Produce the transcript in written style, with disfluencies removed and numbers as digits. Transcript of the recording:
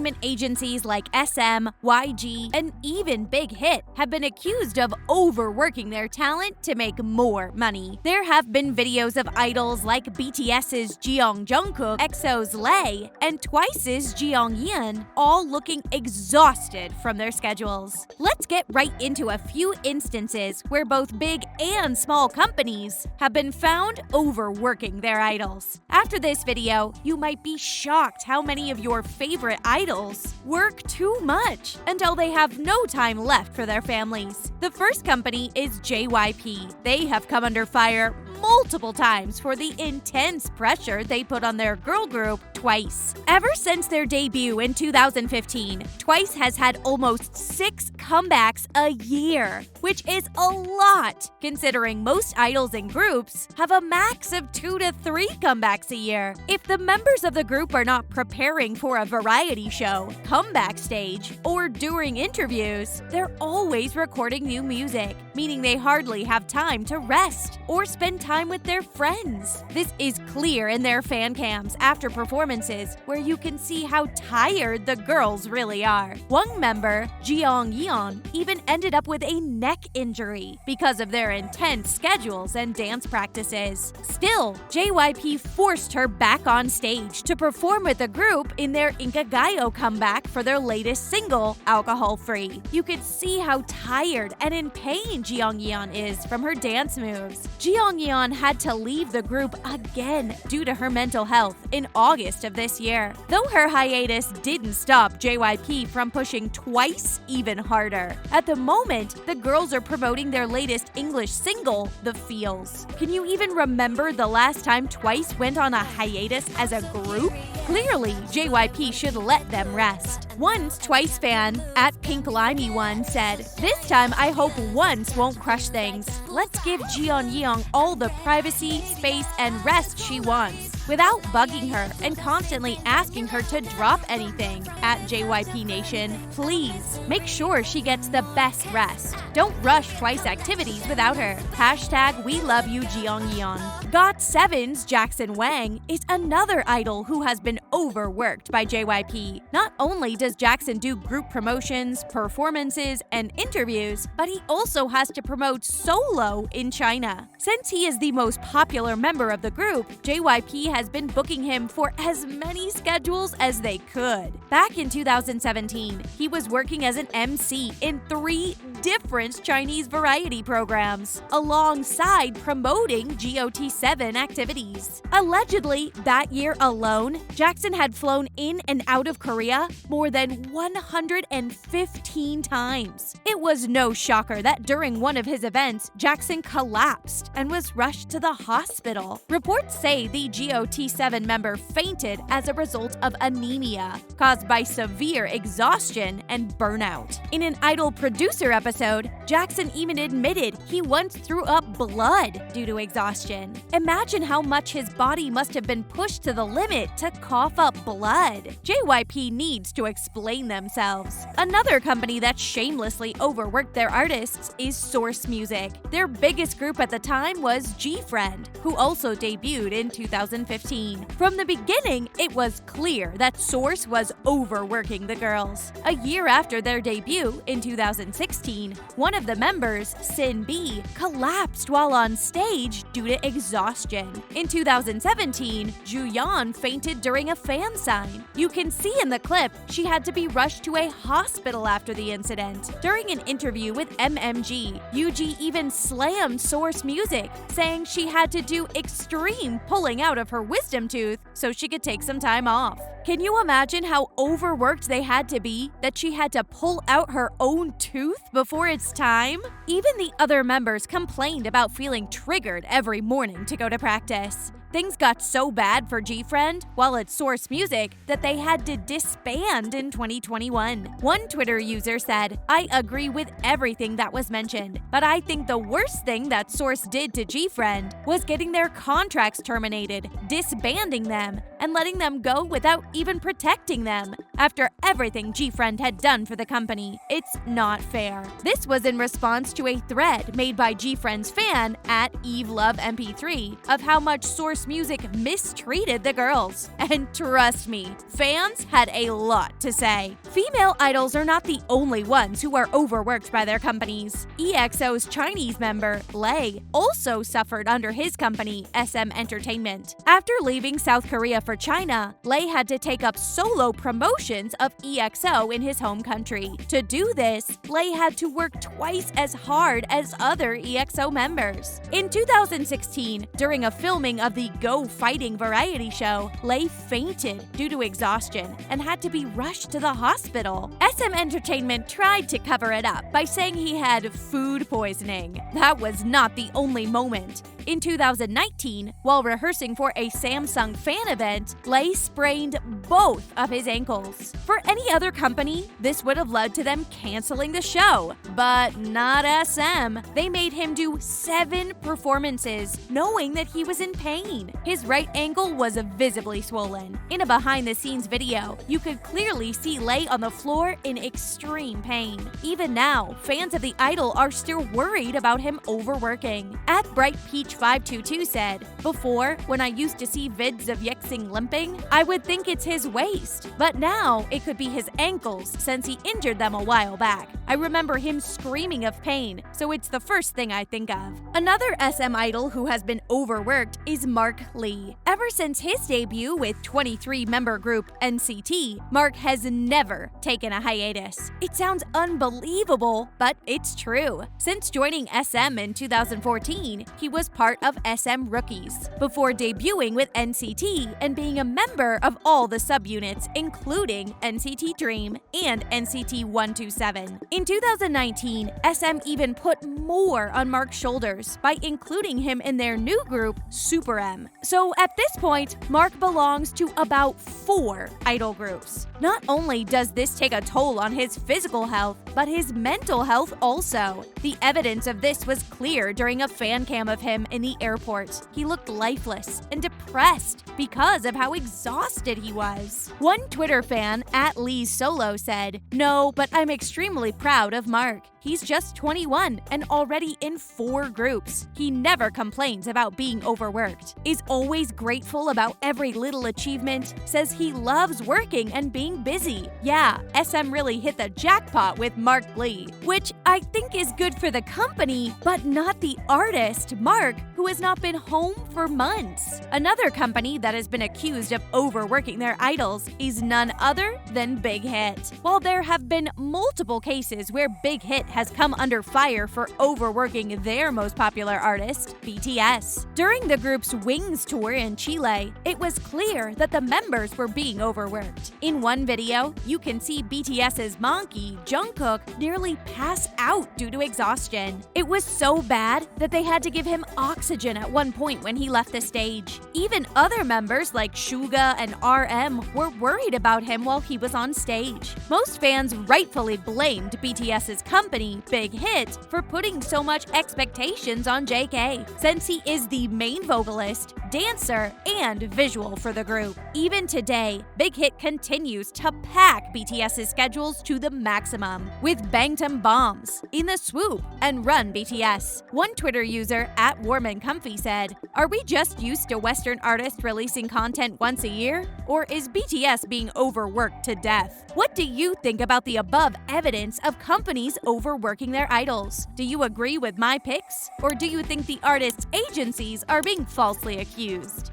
entertainment agencies like SM, YG, and even BigHit have been accused of overworking their talent to make more money. There have been videos of idols like BTS's Jeon Jungkook, EXO's Lay, and Twice's Jeongyeon all looking exhausted from their schedules. Let's get right into a few instances where both big and small companies have been found overworking their idols. After this video, you might be shocked how many of your favorite idols work too much until they have no time left for their families. The first company is JYP. They have come under fire multiple times for the intense pressure they put on their girl group, Twice. Ever since their debut in 2015, Twice has had almost 6 comebacks a year, which is a lot considering most idols and groups have a max of 2 to 3 comebacks a year. If the members of the group are not preparing for a variety show, comeback stage, or during interviews, they're always recording new music, meaning they hardly have time to rest or spend time with their friends. This is clear in their fan cams after performances, where you can see how tired the girls really are. One member, Jeongyeon, even ended up with a neck injury because of their intense schedules and dance practices. Still, JYP forced her back on stage to perform with the group in their Inkigayo comeback for their latest single, Alcohol Free. You could see how tired and in pain Jeongyeon is from her dance moves. Jeongyeon had to leave the group again due to her mental health in August of this year. Though her hiatus didn't stop JYP from pushing Twice even harder. At the moment, the girls are promoting their latest English single, The Feels. Can you even remember the last time Twice went on a hiatus as a group? Clearly, JYP should let them rest. One Twice fan, @PinkLimey1, said, "This time I hope Once won't crush things. Let's give Jeongyeon all the privacy, space, and rest she wants, without bugging her and constantly asking her to drop anything. @JYP Nation, please make sure she gets the best rest. Don't rush Twice activities without her. #We love you Jeongyeon." GOT7's Jackson Wang is another idol who has been overworked by JYP. Not only does Jackson do group promotions, performances, and interviews, but he also has to promote solo in China. Since he is the most popular member of the group, JYP has been booking him for as many schedules as they could. Back in 2017, he was working as an MC in 3 different Chinese variety programs, alongside promoting GOT7 activities. Allegedly, that year alone, Jackson had flown in and out of Korea more than 115 times. It was no shocker that during one of his events, Jackson collapsed and was rushed to the hospital. Reports say the GOT7 member fainted as a result of anemia, caused by severe exhaustion and burnout. In an Idol producer episode, Jackson even admitted he once threw up blood due to exhaustion. Imagine how much his body must have been pushed to the limit to cough up blood. JYP needs to explain themselves. Another company that shamelessly overworked their artists is Source Music. Their biggest group at the time was G-Friend, who also debuted in 2015. From the beginning, it was clear that Source was overworking the girls. A year after their debut in 2016, one of the members, Sin B, collapsed while on stage due to exhaustion. In 2017, Jeongyeon fainted during a fan sign. You can see in the clip she had to be rushed to a hospital after the incident. During an interview with MMG, Yuji even slammed Source Music, saying she had to do extreme pulling out of her wisdom tooth so she could take some time off. Can you imagine how overworked they had to be that she had to pull out her own tooth before it's time? Even the other members complained about feeling triggered every morning to go to practice. Things got so bad for G-Friend while at Source Music that they had to disband in 2021. One Twitter user said, "I agree with everything that was mentioned, but I think the worst thing that Source did to G-Friend was getting their contracts terminated, disbanding them, and letting them go without even protecting them. After everything G-Friend had done for the company, it's not fair." This was in response to a thread made by G-Friend's fan @EveLoveMP3 of how much Source boisterous music mistreated the girls. And trust me, fans had a lot to say. Female idols are not the only ones who are overworked by their companies. EXO's Chinese member, Lay, also suffered under his company, SM Entertainment. After leaving South Korea for China, Lay had to take up solo promotions of EXO in his home country. To do this, Lay had to work twice as hard as other EXO members. In 2016, during a filming of the Go Fighting variety show, Lay fainted due to exhaustion and had to be rushed to the hospital. SM Entertainment tried to cover it up by saying he had food poisoning. That was not the only moment. In 2019, while rehearsing for a Samsung fan event, Lay sprained both of his ankles. For any other company, this would have led to them canceling the show, but not SM. They made him do 7 performances, knowing that he was in pain. His right ankle was visibly swollen. In a behind-the-scenes video, you could clearly see Lay on the floor in extreme pain. Even now, fans of the idol are still worried about him overworking. At BrightPeach522 said, "Before, when I used to see vids of Yexing limping, I would think it's his waist. But now, it could be his ankles since he injured them a while back. I remember him screaming of pain, so it's the first thing I think of." Another SM idol who has been overworked is Mark Lee. Ever since his debut with 23-member group NCT, Mark has never taken a hiatus. It sounds unbelievable, but it's true. Since joining SM in 2014, he was part of SM Rookies, before debuting with NCT and being a member of all the subunits, including NCT Dream and NCT 127. In 2019, SM even put more on Mark's shoulders by including him in their new group, Super M. So at this point, Mark belongs to about 4 idol groups. Not only does this take a toll on his physical health, but his mental health also. The evidence of this was clear during a fan cam of him in the airport. He looked lifeless and depressed because of how exhausted he was. One Twitter fan, @LeeSolo, said, "No, but I'm extremely proud of Mark. He's just 21 and already in 4 groups. He never complains about being overworked, is always grateful about every little achievement, says he loves working and being busy. Yeah, SM really hit the jackpot with Mark Lee," which I think is good for the company, but not the artist, Mark, who has not been home for months. Another company that has been accused of overworking their idols is none other than BigHit. While there have been multiple cases where BigHit has come under fire for overworking their most popular artist, BTS. During the group's Wings tour in Chile, it was clear that the members were being overworked. In one video, you can see BTS's monkey, Jungkook, nearly pass out due to exhaustion. It was so bad that they had to give him oxygen at one point when he left the stage. Even other members like Suga and RM were worried about him while he was on stage. Most fans rightfully blamed BTS's company, BigHit, for putting so much expectations on JK, since he is the main vocalist, dancer, and visual for the group. Even today, BigHit continues to pack BTS's schedules to the maximum, with Bangtan Bombs, In the Swoop, and Run BTS. One Twitter user, @WarmandComfy, said, "Are we just used to Western artists releasing content once a year? Or is BTS being overworked to death?" What do you think about the above evidence of companies overworking their idols? Do you agree with my picks? Or do you think the artists' agencies are being falsely accused?